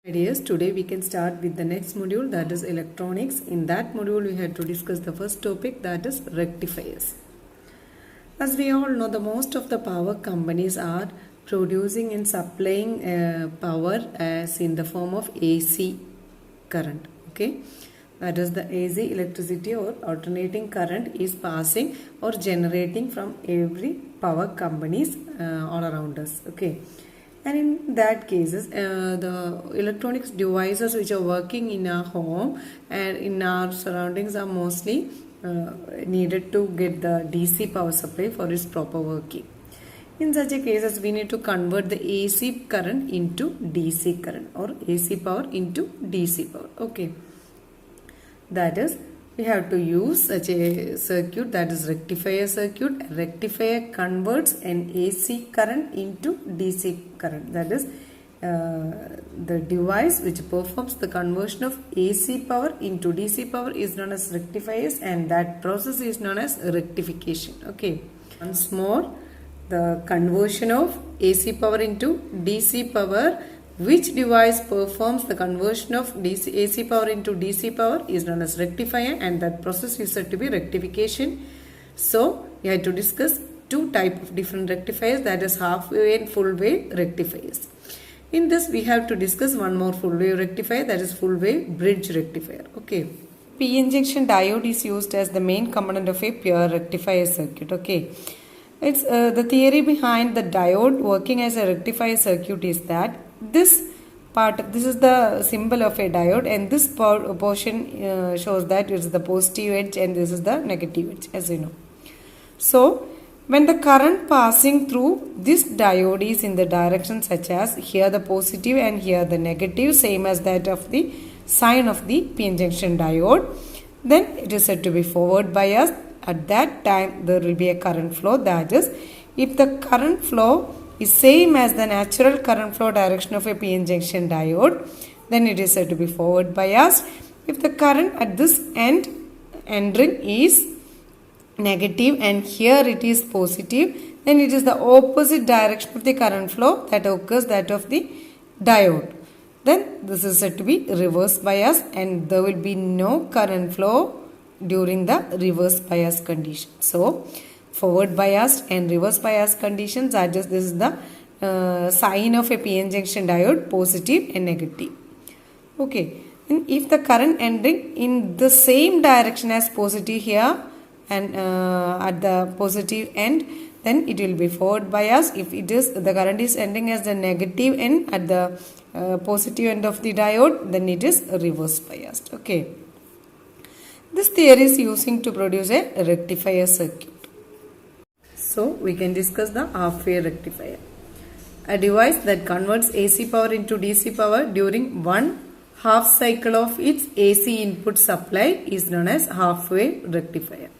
Ideas. Today we can start with the next module, that is electronics. In that module we had to discuss the first topic, that is rectifiers. As we all know, the most of the power companies are producing and supplying power as in the form of AC current. Okay, that is the AC electricity or alternating current is passing or generating from every power companies all around us. Okay. And in that cases, the electronics devices which are working in our home and in our surroundings are mostly needed to get the DC power supply for its proper working. In such a cases, we need to convert the AC current into DC current or AC power into DC power. Okay, that is, we have to use such a circuit, that is rectifier circuit. Rectifier converts an AC current into DC current. That is the device which performs the conversion of AC power into DC power is known as rectifiers, and that process is known as rectification. Okay. Once more, the conversion of AC power into DC power. Which device performs the conversion of AC power into DC power is known as rectifier, and that process is said to be rectification. So, we had to discuss two types of different rectifiers, that is half-wave and full-wave rectifiers. In this, we have to discuss one more full-wave rectifier, that is full-wave bridge rectifier. Okay. P-N junction diode is used as the main component of a pure rectifier circuit. Okay. It's the theory behind the diode working as a rectifier circuit is that this is the symbol of a diode, and this portion shows that it is the positive edge and this is the negative edge, as you know. So, when the current passing through this diode is in the direction such as here the positive and here the negative, same as that of the sign of the p-n junction diode, then it is said to be forward biased. At that time, there will be a current flow. That is, if the current flow is same as the natural current flow direction of a p-n junction diode, then it is said to be forward biased. If the current at this end-ring is negative and here it is positive, then it is the opposite direction of the current flow that occurs, that of the diode. Then this is said to be reverse bias, and there will be no current flow during the reverse bias condition. So, forward biased and reverse bias conditions are just, this is the sign of a p-n junction diode, positive and negative. Okay, and if the current ending in the same direction as positive here and at the positive end, then it will be forward bias. If it is the current is ending as the negative end at the positive end of the diode, then it is reverse biased. Okay. This theory is using to produce a rectifier circuit. So, we can discuss the half-wave rectifier. A device that converts AC power into DC power during one half cycle of its AC input supply is known as half-wave rectifier.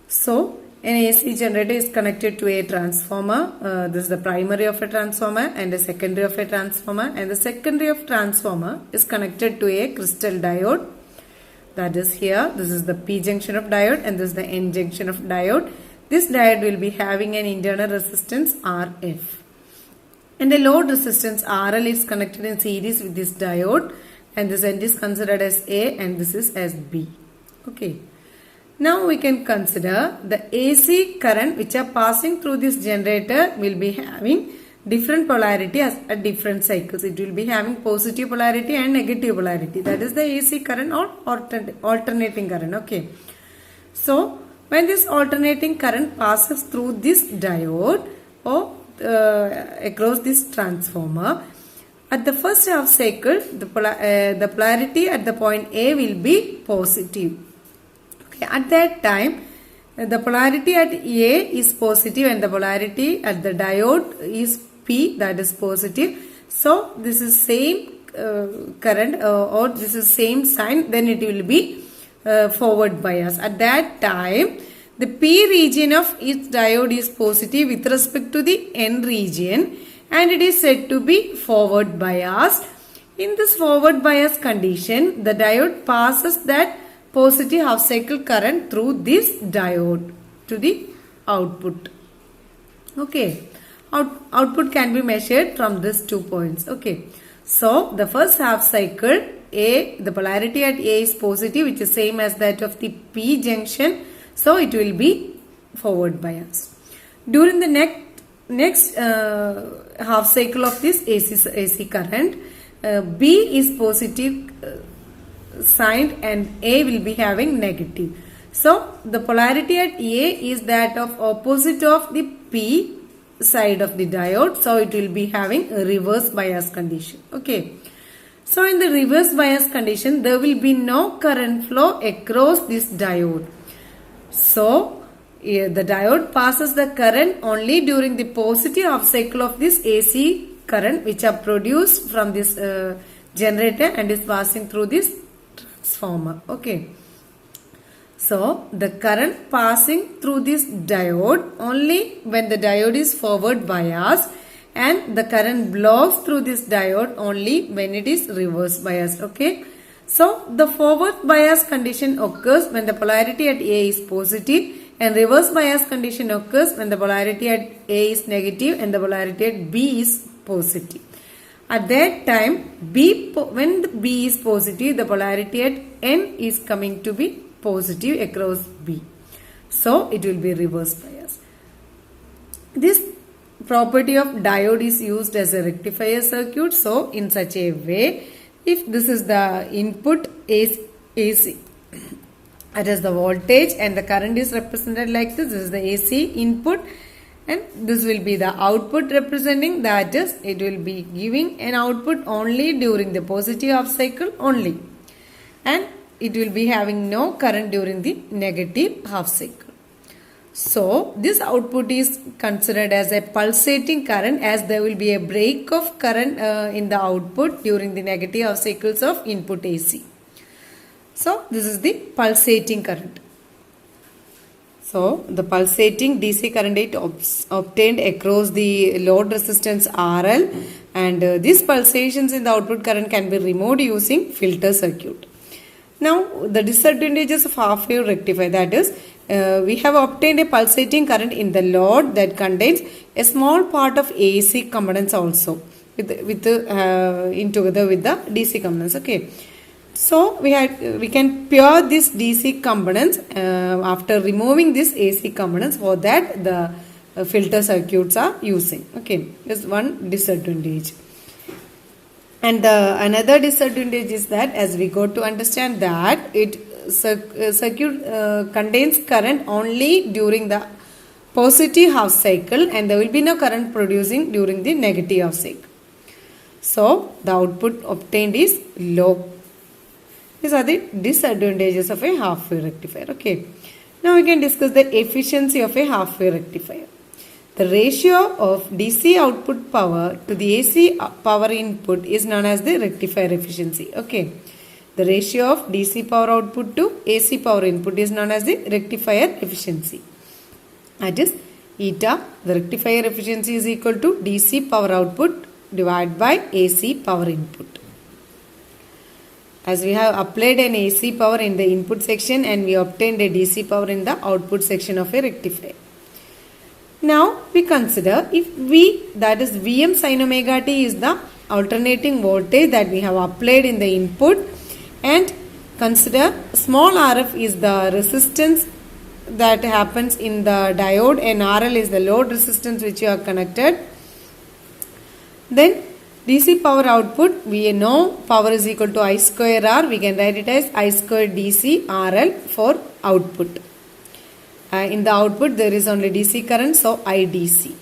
So, an AC generator is connected to a transformer. This is the primary of a transformer and a secondary of a transformer, and the secondary of transformer is connected to a crystal diode. That is here, this is the P junction of diode and this is the N junction of diode. This diode will be having an internal resistance RF. And a load resistance RL is connected in series with this diode, and this end is considered as A and this is as B. Okay. Now we can consider the AC current which are passing through this generator will be having different polarity at different cycles. It will be having positive polarity and negative polarity. That is the AC current or alternating current. Okay. So, when this alternating current passes through this diode or across this transformer, at the first half cycle, the polarity at the point A will be positive. Okay. At that time, the polarity at A is positive and the polarity at the diode is P, that is positive. So, this is same current or this is same sign, then it will be forward bias. At that time, the P region of its diode is positive with respect to the N region, and it is said to be forward biased. In this forward bias condition, the diode passes that positive half cycle current through this diode to the output. Okay. Output can be measured from these 2 points. Okay. So the first half cycle, the polarity at A is positive, which is same as that of the P junction. So it will be forward bias. During the next half cycle of this AC current, B is positive signed and A will be having negative. So the polarity at A is that of opposite of the P side of the diode. So it will be having a reverse bias condition. Okay. So in the reverse bias condition, there will be no current flow across this diode. So the diode passes the current only during the positive half cycle of this AC current, which are produced from this generator and is passing through this transformer. Okay. So the current passing through this diode only when the diode is forward biased, and the current blows through this diode only when it is reverse biased. Okay. So the forward bias condition occurs when the polarity at A is positive, and reverse bias condition occurs when the polarity at A is negative and the polarity at B is positive. At that time, when B is positive, the polarity at N is coming to be positive across B. So it will be reverse bias. This property of diode is used as a rectifier circuit. So in such a way, if this is the input AC, that is the voltage, and the current is represented like this is the AC input, and this will be the output representing, that is it will be giving an output only during the positive half cycle only, and it will be having no current during the negative half cycle. So this output is considered as a pulsating current, as there will be a break of current in the output during the negative half cycles of input AC. So this is the pulsating current. So the pulsating DC current is obtained across the load resistance RL, and these pulsations in the output current can be removed using filter circuit. Now the disadvantages of half wave rectifier, that is we have obtained a pulsating current in the load that contains a small part of AC components also together with the DC components. Okay. So we can pure these DC components after removing this AC components. For that the filter circuits are using. Okay, this is one disadvantage. And another disadvantage is that, as we go to understand that circuit contains current only during the positive half cycle, and there will be no current producing during the negative half cycle. So the output obtained is low. These are the disadvantages of a half wave rectifier. Okay. Now we can discuss the efficiency of a half wave rectifier. The ratio of DC output power to the AC power input is known as the rectifier efficiency. Okay. The ratio of DC power output to AC power input is known as the rectifier efficiency. That is eta. The rectifier efficiency is equal to DC power output divided by AC power input. As we have applied an AC power in the input section and we obtained a DC power in the output section of a rectifier. Now we consider if V, that is Vm sin omega t, is the alternating voltage that we have applied in the input, and consider small rf is the resistance that happens in the diode and RL is the load resistance which you are connected. Then DC power output, we know power is equal to I square R. We can write it as I square DC RL for output. In the output there is only DC current, so IDC.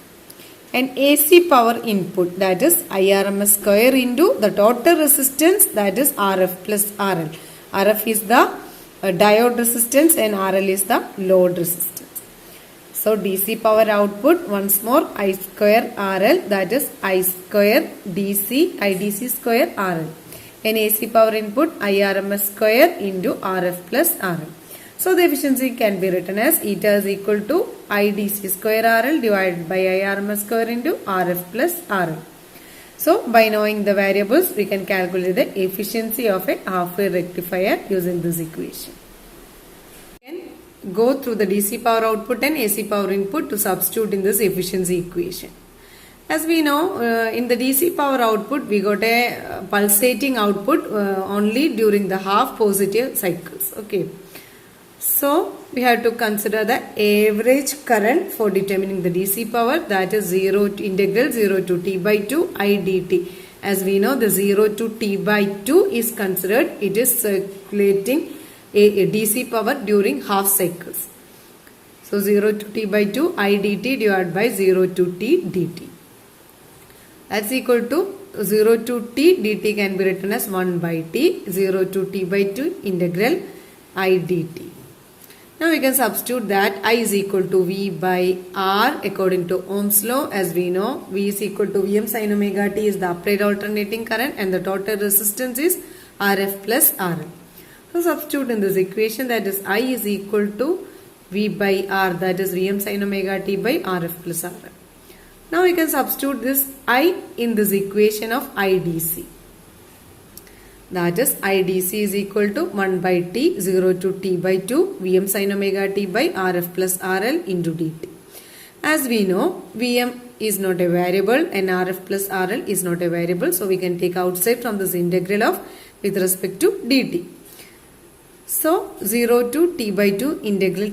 And AC power input, that is IRMS square into the total resistance, that is RF plus RL. RF is the diode resistance and RL is the load resistance. So DC power output, once more I square RL, that is I square DC, IDC square RL. And AC power input IRMS square into RF plus RL. So the efficiency can be written as eta is equal to IDC square RL divided by IRMS square into RF plus RL. So by knowing the variables, we can calculate the efficiency of a half wave rectifier using this equation. Go through the DC power output and AC power input to substitute in this efficiency equation. As we know, in the DC power output, we got a pulsating output only during the half positive cycles. Okay. So, we have to consider the average current for determining the DC power, that is integral 0 to t by 2 I dt. As we know, the 0 to t by 2 is considered, it is circulating a DC power during half cycles. So, 0 to t by 2 I dt divided by 0 to t dt. That's equal to 0 to t dt can be written as 1 by t, 0 to t by 2 integral I dt. Now we can substitute that I is equal to V by R according to Ohm's law. As we know, V is equal to Vm sin omega t is the upright alternating current and the total resistance is Rf plus RL. So substitute in this equation, that is I is equal to V by R, that is Vm sin omega t by Rf plus RL. Now we can substitute this I in this equation of IDC. That is IDC is equal to 1 by t 0 to t by 2 Vm sin omega t by Rf plus RL into dt. As we know, Vm is not a variable and Rf plus RL is not a variable. So we can take outside from this integral of with respect to dt. So 0 to t by 2 integral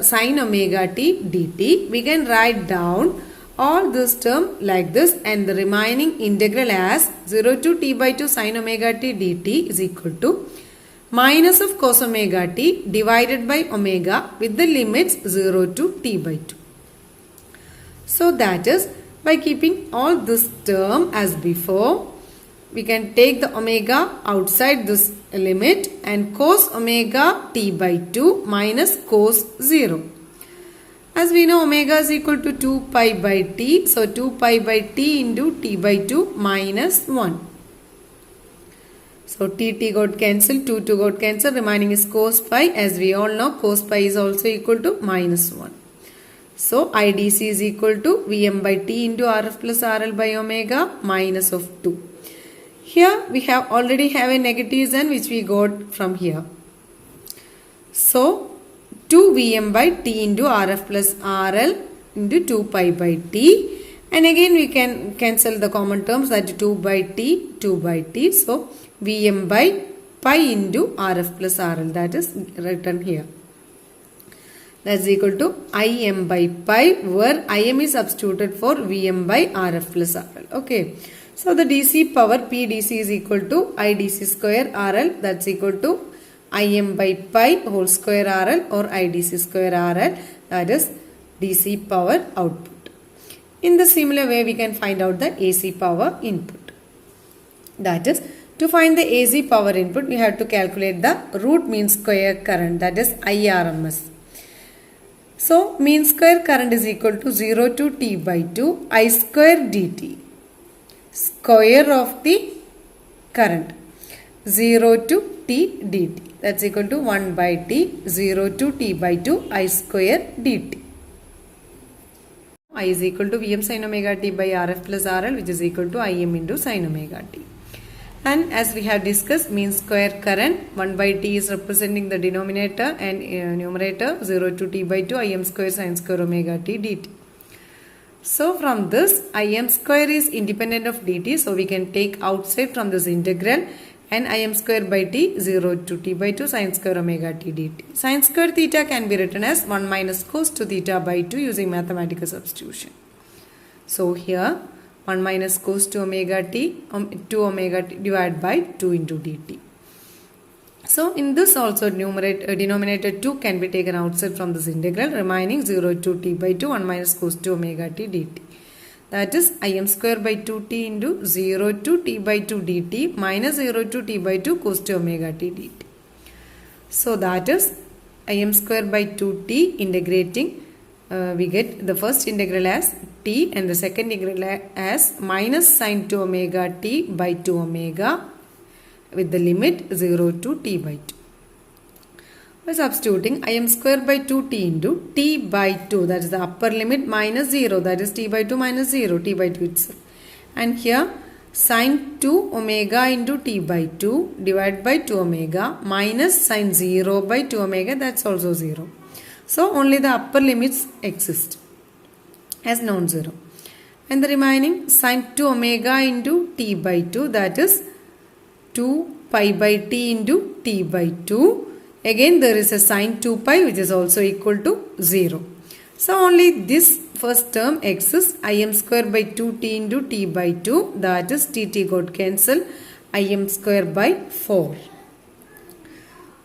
sin omega t dt. We can write down all this term like this and the remaining integral as 0 to t by 2 sin omega t dt is equal to minus of cos omega t divided by omega with the limits 0 to t by 2. So that is, by keeping all this term as before, we can take the omega outside this limit and cos omega t by 2 minus cos 0. As we know, omega is equal to 2 pi by t. So 2 pi by t into t by 2 minus 1. So t got cancelled, 2 got cancelled, remaining is cos pi. As we all know, cos pi is also equal to minus 1. So IDC is equal to Vm by t into Rf plus RL by omega minus of 2. Here we already have a negative sign which we got from here. So 2 Vm by t into Rf plus RL into 2 pi by t. And again we can cancel the common terms, that 2 by t, 2 by t. So Vm by pi into Rf plus RL, that is written here. That is equal to Im by pi, where Im is substituted for Vm by Rf plus RL. Okay. So the DC power PDC is equal to IDC square RL, that's equal to Im by pi whole square RL or IDC square RL, that is DC power output. In the similar way, we can find out the AC power input. That is, to find the AC power input, we have to calculate the root mean square current, that is IRMS. So mean square current is equal to 0 to t by 2 I square dt, square of the current, 0 to t dt. That's equal to 1 by t 0 to t by 2 I square dt. I is equal to Vm sin omega t by Rf plus RL, which is equal to Im into sin omega t. And as we have discussed, mean square current 1 by t is representing the denominator and numerator, 0 to t by 2 Im square sin square omega t dt. So from this, Im square is independent of dt, so we can take outside from this integral, and Im square by t 0 to t by 2 sin square omega t dt. Sin square theta can be written as 1 minus cos to theta by 2 using mathematical substitution. So here 1 minus cos to omega t, 2 omega t divided by 2 into dt. So in this also denominator 2 can be taken outside from this integral, remaining 0 to t by 2 1 minus cos to omega t dt. That is Im square by 2t into 0 to t by 2 dt minus 0 to t by 2 cos to omega t dt. So that is Im square by 2t integrating, we get the first integral as t and the second integral as minus sin 2 omega t by 2 omega with the limit 0 to t by 2. By substituting Im square by 2t into t by 2, that is the upper limit, minus 0, that is t by 2 minus 0, t by 2 itself. And here sin 2 omega into t by 2 divided by 2 omega minus sin 0 by 2 omega, that's also 0. So only the upper limits exist as non-zero. and the remaining sine 2 omega into t by 2, that is 2 pi by t into t by 2. Again there is a sine 2 pi which is also equal to 0. So only this first term exists, im square by 2t into t by 2, that is t got cancelled, im square by 4.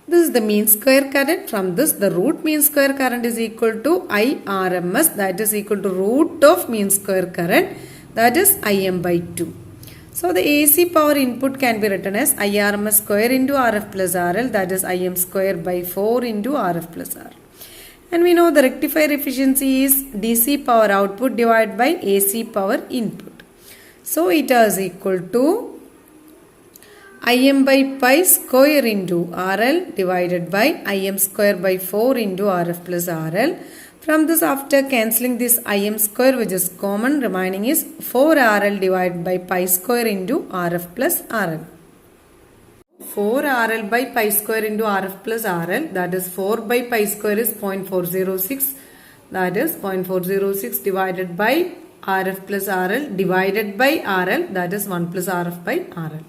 This is the mean square current. From this the root mean square current is equal to IRMS, that is equal to root of mean square current, that is Im by 2. So the AC power input can be written as IRMS square into RF plus RL, that is Im square by 4 into RF plus RL. And we know the rectifier efficiency is DC power output divided by AC power input. So it is equal to Im by pi square into RL divided by Im square by 4 into RF plus RL. From this, after cancelling this Im square which is common, remaining is 4RL divided by pi square into RF plus RL. 4RL by pi square into RF plus RL, that is 4 by pi square is 0.406, that is 0.406 divided by RF plus RL divided by RL, that is 1 plus RF by RL.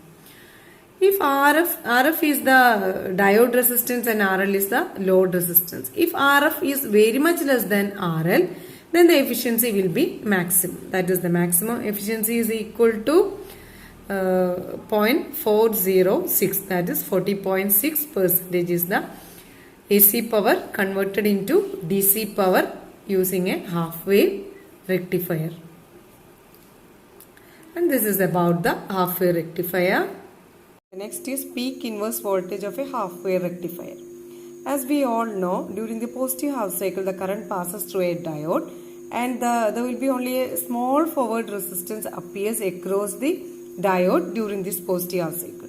If RF is the diode resistance and RL is the load resistance. If RF is very much less than RL, then the efficiency will be maximum. That is the maximum efficiency is equal to 0.406, that is 40.6% is the AC power converted into DC power using a half wave rectifier. And this is about the half wave rectifier. The next is peak inverse voltage of a half wave rectifier. As we all know, during the positive half cycle the current passes through a diode, and there will be only a small forward resistance appears across the diode during this positive half cycle.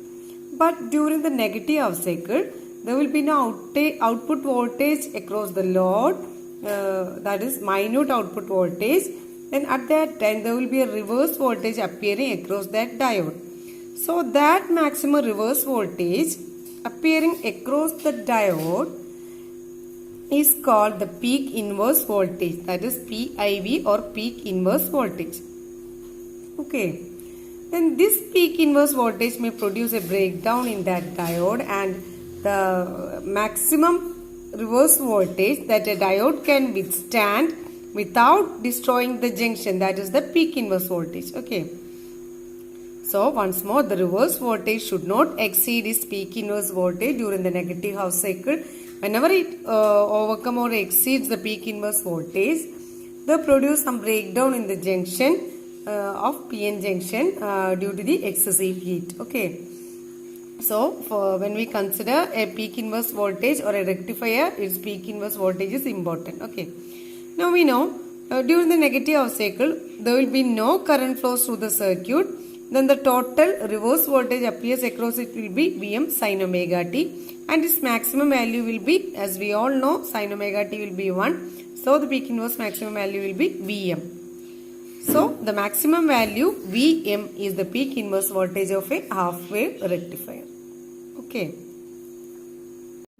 But during the negative half cycle, there will be no output voltage across the load, that is minute output voltage. Then at that time there will be a reverse voltage appearing across that diode. So that maximum reverse voltage appearing across the diode is called the peak inverse voltage, that is PIV or peak inverse voltage. Okay. Then this peak inverse voltage may produce a breakdown in that diode, and the maximum reverse voltage that a diode can withstand without destroying the junction, that is the peak inverse voltage. Okay. So once more, the reverse voltage should not exceed its peak inverse voltage during the negative half cycle. Whenever it overcomes or exceeds the peak inverse voltage, they produce some breakdown in the junction of PN junction due to the excessive heat. Okay. So when we consider a peak inverse voltage or a rectifier, its peak inverse voltage is important. Okay. Now we know during the negative half cycle, there will be no current flows through the circuit. Then the total reverse voltage appears across it will be Vm sin omega t, and its maximum value will be, as we all know, sin omega t will be 1. So the peak inverse maximum value will be Vm. So the maximum value Vm is the peak inverse voltage of a half wave rectifier. Okay.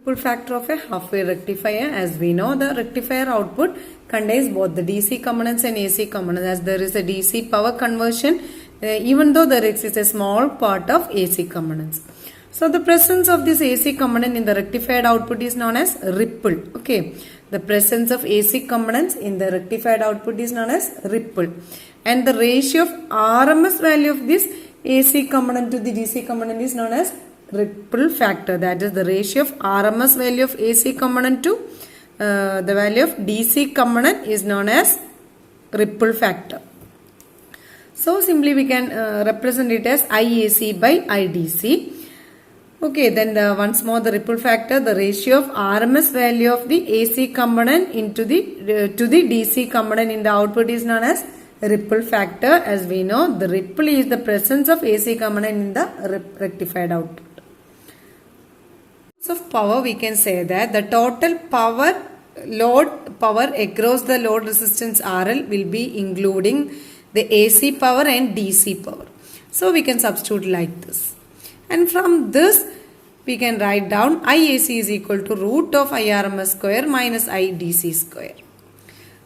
Ripple factor of a half wave rectifier, as we know, the rectifier output contains both the DC components and AC components. As there is a DC power conversion, even though there exists a small part of AC components. So the presence of this AC component in the rectified output is known as ripple. Okay. The presence of AC components in the rectified output is known as ripple. And the ratio of RMS value of this AC component to the DC component is known as ripple factor. That is the ratio of RMS value of AC component to the value of DC component is known as ripple factor. So simply we can represent it as IAC by IDC. Okay, then once more the ripple factor, the ratio of RMS value of the AC component into the to the DC component in the output is known as ripple factor. As we know, the ripple is the presence of AC component in the rectified output. So of power, we can say that the total power across the load resistance RL will be including the AC power and DC power. So we can substitute like this. And from this, we can write down IAC is equal to root of IRMS square minus IDC square.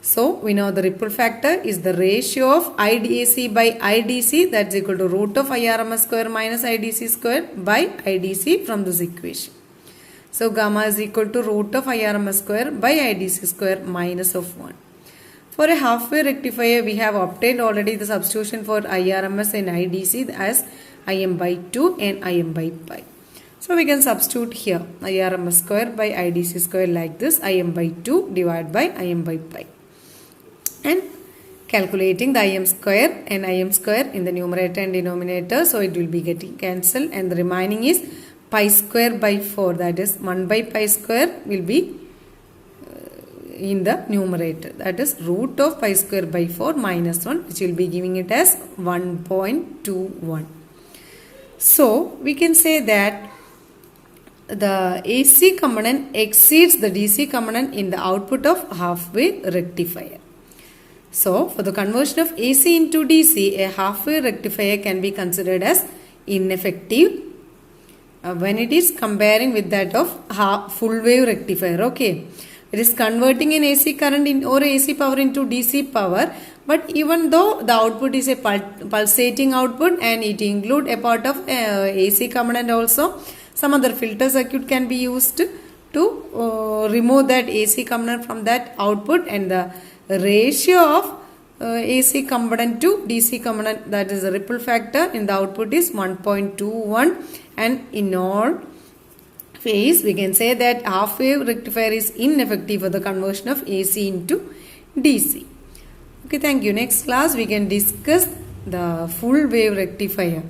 So we know the ripple factor is the ratio of IDAC by IDC, that's equal to root of IRMS square minus IDC square by IDC from this equation. So gamma is equal to root of IRMS square by IDC square minus of 1. For a half-wave rectifier, we have obtained already the substitution for IRMS and IDC as Im by 2 and Im by pi. So we can substitute here IRMS square by IDC square like this, Im by 2 divided by Im by pi. And calculating the Im square and Im square in the numerator and denominator, so it will be getting cancelled, and the remaining is pi square by 4, that is 1 by pi square will be in the numerator, that is root of pi square by 4 minus 1, which will be giving it as 1.21. So we can say that the AC component exceeds the DC component in the output of half-wave rectifier. So for the conversion of AC into DC, a half-wave rectifier can be considered as ineffective when it is comparing with that of full-wave rectifier. Okay, it is converting an AC current or AC power into DC power, but even though the output is a pulsating output and it include a part of AC component also, some other filter circuit can be used to remove that AC component from that output, and the ratio of AC component to DC component, that is the ripple factor in the output, is 1.21, and in all phase we can say that half wave rectifier is ineffective for the conversion of AC into DC. Okay, thank you. Next class we can discuss the full wave rectifier.